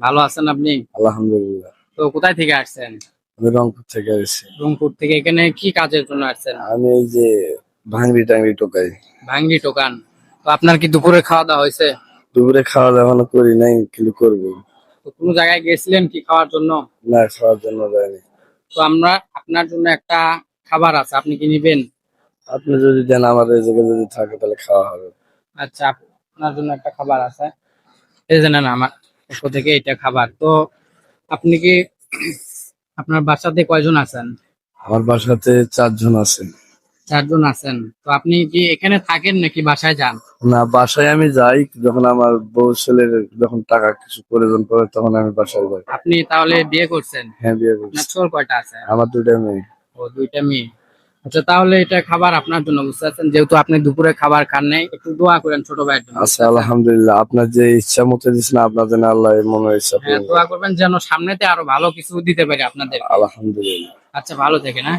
ভালো আছেন আপনি? আলহামদুলিল্লাহ। তো কোথায় থেকে আসছেন? আমি রংপুর থেকে আসছি। রংপুর থেকে এখানে কি কাজের জন্য আসছেন? আমি এই যে ভাঙড়ি টাঙ্গি টোকাই। ভাঙ্গি দোকান। তো আপনার কি দুপুরে খাওয়া দাওয়া হয়েছে? দুপুরে খাওয়া দাওয়া এখনো করি নাই, কিন্তু করবো। তো কোনো জায়গায় গেছিলেন কি খাওয়ার জন্য? না, খাওয়ার জন্য যায়নি। তো আমরা আপনার জন্য একটা খাবার আছে, আপনি কি নিবেন? আপনি যদি দেন, আমার এই জায়গায় যদি থাকে তাহলে খাওয়া হবে। আচ্ছা, আপনার জন্য একটা খাবার আছে, এই যে নেন আমার পক্ষ থেকে এটা খাবার। তো আপনি কি আপনার বাসাতে কয়জন আছেন? আমার বাসাতে 4 জন আছে। 4 জন আছেন। তো আপনি কি এখানে থাকেন নাকি বাসায় যান? না, বাসায় আমি যাই যখন আমার বউ ছেলের যখন টাকা কিছু প্রয়োজন পড়ে, তখন আমি বাসায় যাই। আপনি তাহলে বিয়ে করছেন? হ্যাঁ, বিয়ে আপনার করছি। ছোট কয়টা আছে? আমার 2টা মেয়ে। ও, 2টা মেয়ে। আচ্ছা, তাহলে এটা খাবার আপনার জন্য, বুঝতে পারছেন? যেহেতু আপনি দুপুরে খাবার খান নাই, একটু দোয়া করেন ছোট ভাইয়ের জন্য, আচ্ছা, বুঝতে পারছেন? আলহামদুলিল্লাহ। আপনার যে ইচ্ছা মতো দিচ্ছেন, আপনার জন্য আল্লাহ এর মনে ইচ্ছা হ্যাঁ, পূরণ দোয়া করে। করবেন যেন সামনেতে আরো ভালো কিছু দিতে পারি আপনাদেরকে। আলহামদুলিল্লাহ। আচ্ছা, ভালো থেকে না।